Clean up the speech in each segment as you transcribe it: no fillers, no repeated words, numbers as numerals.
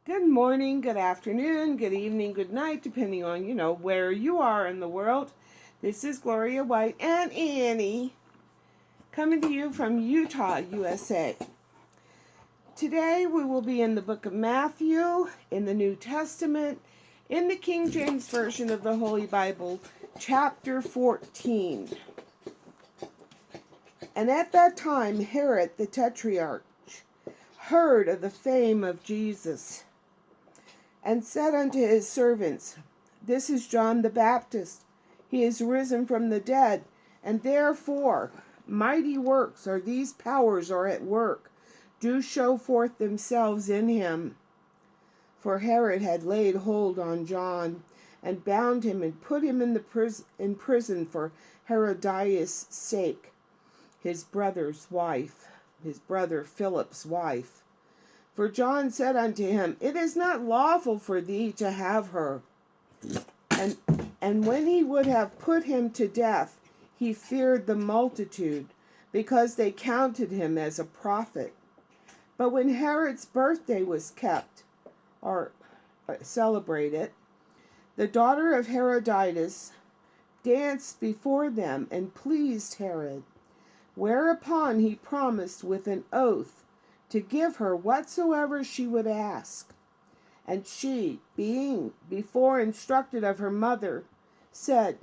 Good morning, good afternoon, good evening, good night, depending on, where you are in the world. This is Gloria White and Annie coming to you from Utah, USA. Today we will be in the book of Matthew, in the New Testament, in the King James Version of the Holy Bible, chapter 14. And at that time Herod the Tetrarch heard of the fame of Jesus, and said unto his servants, This is John the Baptist. He is risen from the dead, and therefore mighty works, or these powers are at work, do show forth themselves in him. For Herod had laid hold on John, and bound him, and put him in prison for Herodias' sake, his brother Philip's wife. For John said unto him, It is not lawful for thee to have her. And when he would have put him to death, he feared the multitude, because they counted him as a prophet. But when Herod's birthday was kept, or celebrated, the daughter of Herodias danced before them and pleased Herod. Whereupon he promised with an oath to give her whatsoever she would ask. And she, being before instructed of her mother, said,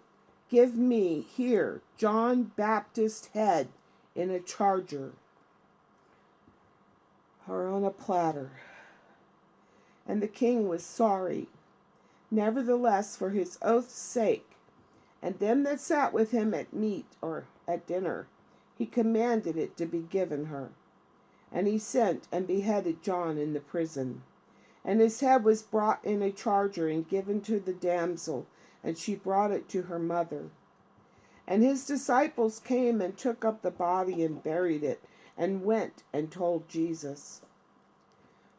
Give me here John Baptist's head in a charger, or on a platter. And the king was sorry, nevertheless, for his oath's sake, and them that sat with him at meat, or at dinner, he commanded it to be given her. And he sent and beheaded John in the prison. And his head was brought in a charger and given to the damsel, and she brought it to her mother. And his disciples came and took up the body and buried it, and went and told Jesus.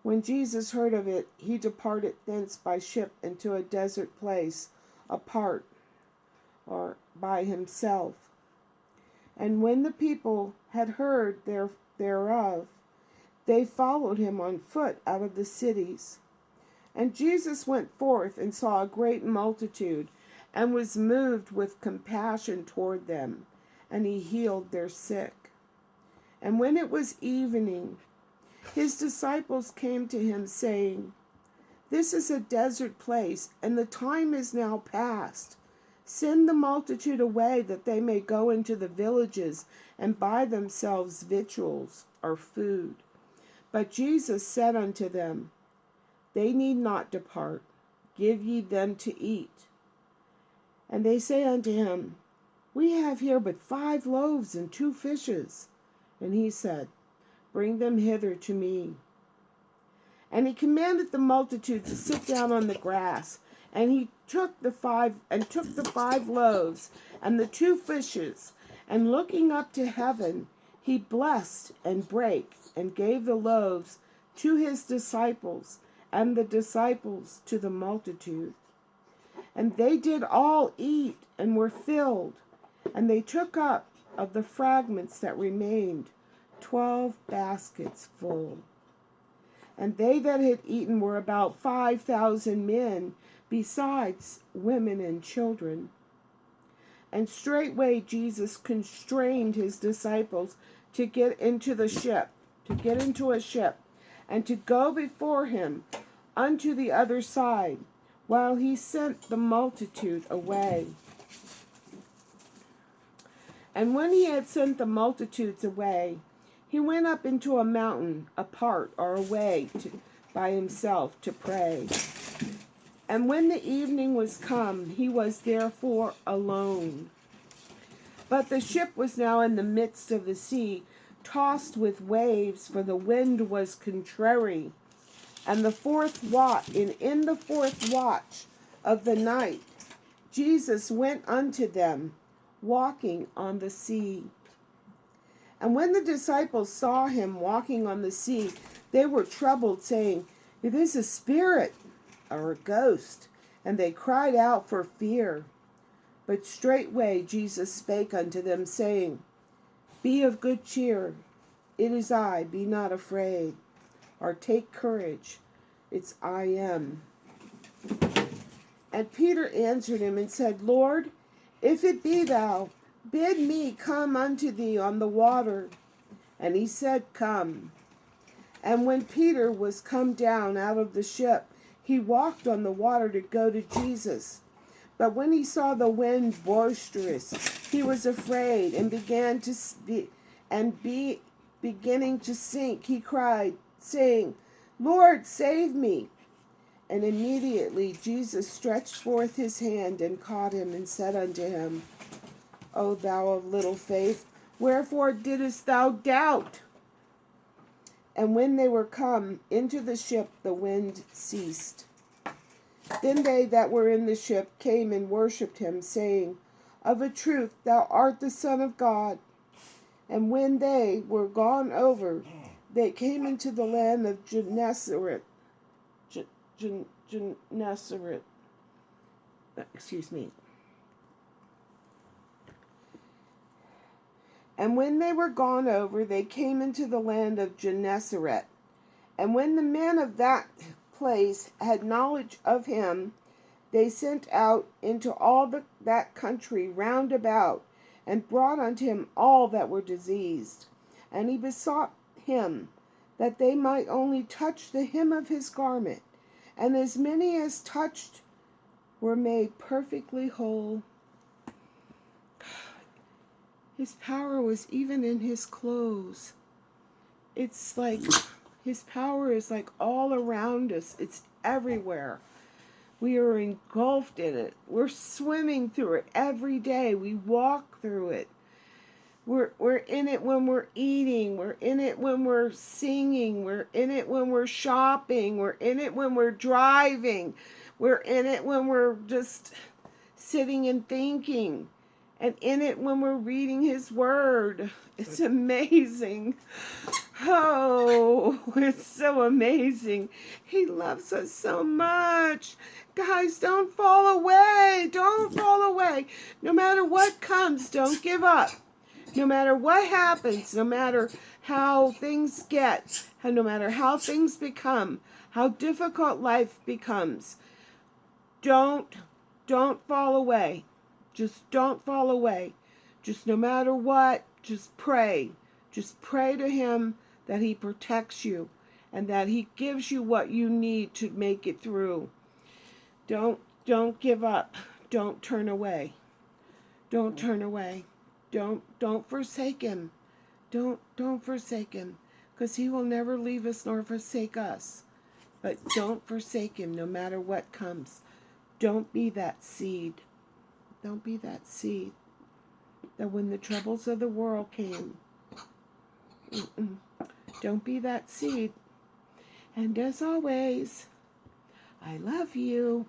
When Jesus heard of it, he departed thence by ship into a desert place, apart, or by himself. And when the people had heard thereof, they followed him on foot out of the cities. And Jesus went forth and saw a great multitude, and was moved with compassion toward them, and he healed their sick. And when it was evening, his disciples came to him, saying, This is a desert place, and the time is now past. Send the multitude away, that they may go into the villages and buy themselves victuals, or food. But Jesus said unto them, They need not depart. Give ye them to eat. And they say unto him, We have here but 5 loaves and 2 fishes. And he said, Bring them hither to me. And he commanded the multitude to sit down on the grass. And he took the 5 loaves and the 2 fishes, and looking up to heaven, he blessed and brake, and gave the loaves to his disciples, and the disciples to the multitude. And they did all eat, and were filled. And they took up of the fragments that remained 12 baskets full. And they that had eaten were about 5,000 men, besides women and children. And straightway Jesus constrained his disciples to get into a ship, and to go before him unto the other side, while he sent the multitude away. And when he had sent the multitudes away, he went up into a mountain apart, or away by himself, to pray. And when the evening was come, he was therefore alone. But the ship was now in the midst of the sea, tossed with waves, for the wind was contrary. And in the fourth watch of the night, Jesus went unto them, walking on the sea. And when the disciples saw him walking on the sea, they were troubled, saying, It is a spirit, or a ghost. And they cried out for fear. But straightway Jesus spake unto them, saying, Be of good cheer, it is I, be not afraid. Or take courage, It's I am. And Peter answered him and said, Lord, if it be thou, bid me come unto thee on the water. And he said, Come. And when Peter was come down out of the ship, he walked on the water to go to Jesus. But when he saw the wind boisterous, he was afraid, and beginning to sink, he cried, saying, Lord, save me. And immediately Jesus stretched forth his hand and caught him, and said unto him, O thou of little faith, wherefore didst thou doubt? And when they were come into the ship, the wind ceased. Then they that were in the ship came and worshipped him, saying, Of a truth thou art the Son of God. And when they were gone over, they came into the land of Gennesaret. Gennesaret. And when they were gone over, they came into the land of Gennesaret. And when the men of that place had knowledge of him, they sent out into all that country round about, and brought unto him all that were diseased. And he besought him that they might only touch the hem of his garment. And as many as touched were made perfectly whole. His power was even in his clothes. It's like his power is like all around us. It's everywhere. We are engulfed in it. We're swimming through it every day. We walk through it. We're in it when we're eating. We're in it when we're singing. We're in it when we're shopping. We're in it when we're driving. We're in it when we're just sitting and thinking. And in it when we're reading his word. It's amazing. Oh, it's so amazing. He loves us so much. Guys, don't fall away. Don't fall away. No matter what comes, don't give up. No matter what happens, no matter how things get, and no matter how things become, how difficult life becomes, don't fall away. Just don't fall away. Just no matter what, just pray. Just pray to him that he protects you and that he gives you what you need to make it through. Don't give up. Don't turn away. Don't turn away. Don't forsake him. Don't forsake him, because he will never leave us nor forsake us. But don't forsake him no matter what comes. Don't be that seed. Don't be that seed that when the troubles of the world came, don't be that seed. And as always, I love you.